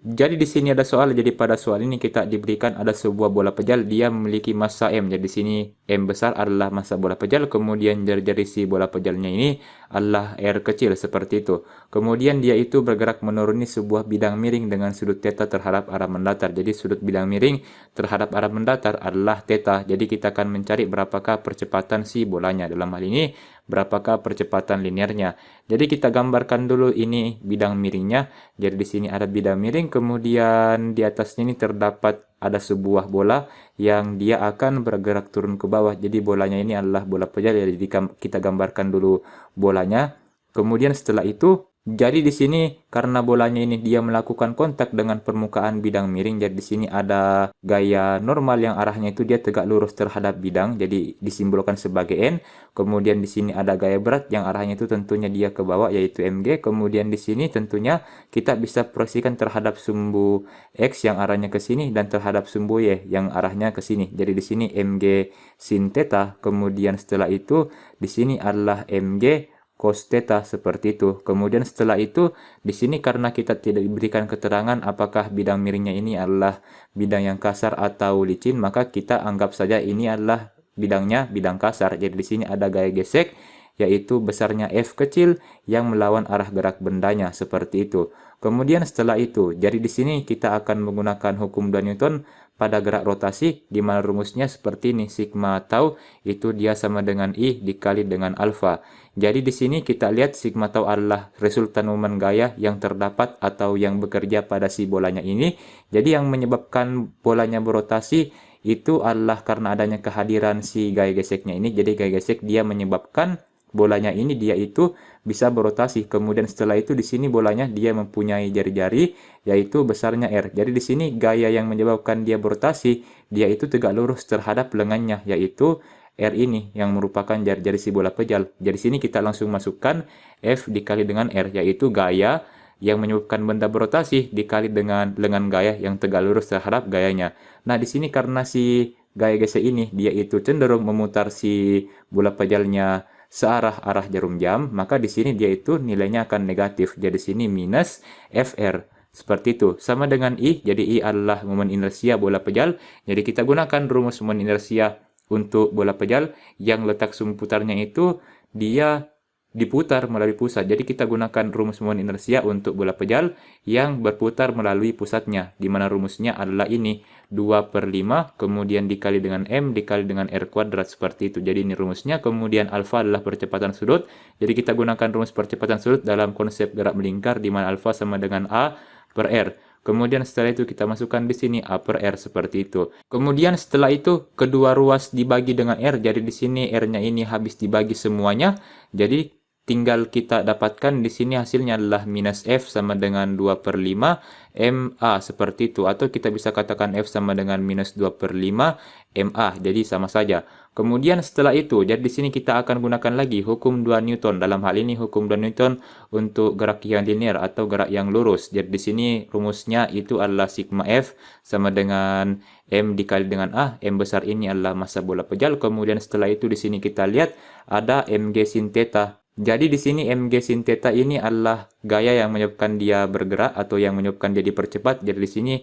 Jadi di sini ada soal, jadi pada soal ini kita diberikan ada sebuah bola pejal, dia memiliki massa M. Jadi di sini M besar adalah massa bola pejal, kemudian jari-jari si bola pejalnya ini adalah R kecil, seperti itu. Kemudian dia itu bergerak menuruni sebuah bidang miring dengan sudut theta terhadap arah mendatar. Jadi sudut bidang miring terhadap arah mendatar adalah theta. Jadi kita akan mencari berapakah percepatan si bolanya. Dalam hal ini, berapakah percepatan linearnya. Jadi kita gambarkan dulu ini bidang miringnya. Jadi di sini ada bidang miring, kemudian di atasnya ini terdapat ada sebuah bola yang dia akan bergerak turun ke bawah. Jadi bolanya ini adalah bola pejal. Jadi kita gambarkan dulu bolanya. Kemudian setelah itu, jadi di sini karena bolanya ini dia melakukan kontak dengan permukaan bidang miring, jadi di sini ada gaya normal yang arahnya itu dia tegak lurus terhadap bidang, jadi disimbolkan sebagai N. Kemudian di sini ada gaya berat yang arahnya itu tentunya dia ke bawah, yaitu mg. Kemudian di sini tentunya kita bisa proyeksikan terhadap sumbu X yang arahnya ke sini dan terhadap sumbu Y yang arahnya ke sini. Jadi di sini mg sin theta. Kemudian setelah itu di sini adalah mg cos theta, seperti itu. Kemudian setelah itu di sini karena kita tidak diberikan keterangan apakah bidang miringnya ini adalah bidang yang kasar atau licin, maka kita anggap saja ini adalah bidangnya bidang kasar. Jadi di sini ada gaya gesek yaitu besarnya F kecil yang melawan arah gerak bendanya, seperti itu. Kemudian setelah itu, jadi di sini kita akan menggunakan hukum 2 Newton pada gerak rotasi, di mana rumusnya seperti ini, sigma tau itu dia sama dengan I dikali dengan alfa. Jadi di sini kita lihat sigma tau adalah resultan momen gaya yang terdapat atau yang bekerja pada si bolanya ini. Jadi yang menyebabkan bolanya berotasi itu adalah karena adanya kehadiran si gaya geseknya ini. Jadi gaya gesek dia menyebabkan bolanya ini dia itu bisa berotasi. Kemudian setelah itu di sini bolanya dia mempunyai jari-jari yaitu besarnya R. Jadi di sini gaya yang menyebabkan dia berotasi dia itu tegak lurus terhadap lengannya yaitu R ini yang merupakan jari-jari si bola pejal. Jadi sini kita langsung masukkan F dikali dengan R yaitu gaya yang menyebabkan benda berotasi dikali dengan lengan gaya yang tegak lurus terhadap gayanya. Nah, di sini karena si gaya gesek ini dia itu cenderung memutar si bola pejalnya searah jarum jam, maka di sini dia itu nilainya akan negatif. Jadi sini minus FR. Seperti itu. Sama dengan I, jadi I adalah momen inersia bola pejal. Jadi kita gunakan rumus momen inersia untuk bola pejal yang letak sumbu putarnya itu dia diputar melalui pusat. Jadi kita gunakan rumus momen inersia untuk bola pejal yang berputar melalui pusatnya, di mana rumusnya adalah ini, 2/5, kemudian dikali dengan M, dikali dengan R kuadrat, seperti itu. Jadi ini rumusnya, kemudian alfa adalah percepatan sudut. Jadi kita gunakan rumus percepatan sudut dalam konsep gerak melingkar, di mana alfa sama dengan A per R. Kemudian setelah itu kita masukkan di sini A per R, seperti itu. Kemudian setelah itu kedua ruas dibagi dengan R. Jadi di sini R-nya ini habis dibagi semuanya. Jadi tinggal kita dapatkan di sini hasilnya adalah minus F sama dengan 2/5 MA, seperti itu. Atau kita bisa katakan F sama dengan minus 2/5 MA. Jadi sama saja. Kemudian setelah itu, jadi di sini kita akan gunakan lagi hukum 2 Newton. Dalam hal ini hukum 2 Newton untuk gerak yang linear atau gerak yang lurus. Jadi di sini rumusnya itu adalah sigma F sama dengan M dikali dengan A. M besar ini adalah massa bola pejal. Kemudian setelah itu di sini kita lihat ada mg sin theta. Jadi di sini mg sin theta ini adalah gaya yang menyebabkan dia bergerak atau yang menyebabkan dia dipercepat. Jadi di sini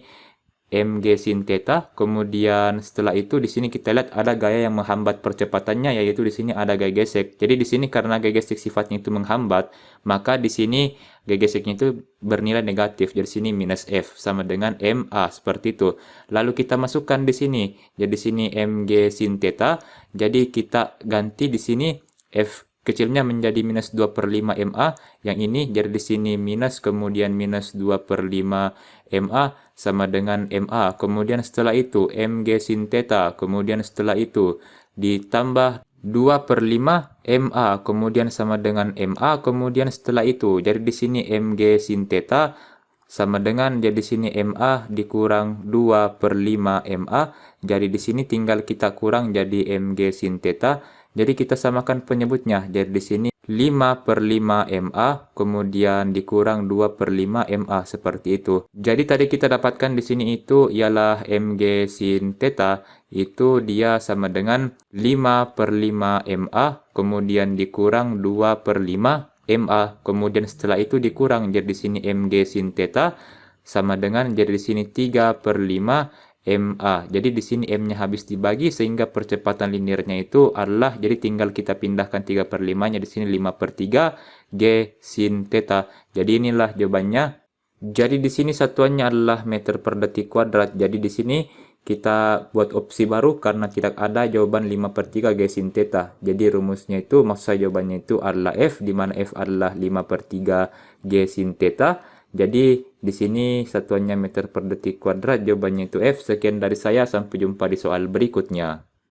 mg sin theta. Kemudian setelah itu di sini kita lihat ada gaya yang menghambat percepatannya yaitu di sini ada gaya gesek. Jadi di sini karena gaya gesek sifatnya itu menghambat, maka di sini gaya geseknya itu bernilai negatif. Jadi di sini minus F sama dengan MA, seperti itu. Lalu kita masukkan di sini. Jadi di sini mg sin theta. Jadi kita ganti di sini F kecilnya menjadi minus 2/5 MA, yang ini jadi di sini minus, kemudian minus 2/5 MA sama dengan MA. Kemudian setelah itu mg sin theta, kemudian setelah itu ditambah 2/5 MA, kemudian sama dengan MA, kemudian setelah itu jadi di sini mg sin theta sama dengan jadi di sini MA dikurang 2/5 MA. Jadi di sini tinggal kita kurang jadi mg sin theta. Jadi kita samakan penyebutnya. Jadi di sini 5/5 MA, kemudian dikurang 2/5 MA, seperti itu. Jadi tadi kita dapatkan di sini itu ialah mg sin theta, itu dia sama dengan 5/5 MA, kemudian dikurang 2/5 MA, kemudian setelah itu dikurang. Jadi di sini mg sin theta sama dengan, jadi di sini 3/5 MA. Jadi di sini M-nya habis dibagi sehingga percepatan linearnya itu adalah, jadi tinggal kita pindahkan 3/5-nya di sini 5/3 G sin theta. Jadi inilah jawabannya. Jadi di sini satuannya adalah meter per detik kuadrat. Jadi di sini kita buat opsi baru karena tidak ada jawaban 5/3 G sin theta. Jadi rumusnya itu, maksud saya jawabannya itu adalah F, di mana F adalah 5/3 G sin theta. Jadi di sini satuannya meter per detik kuadrat, jawabannya itu F. Sekian dari saya, sampai jumpa di soal berikutnya.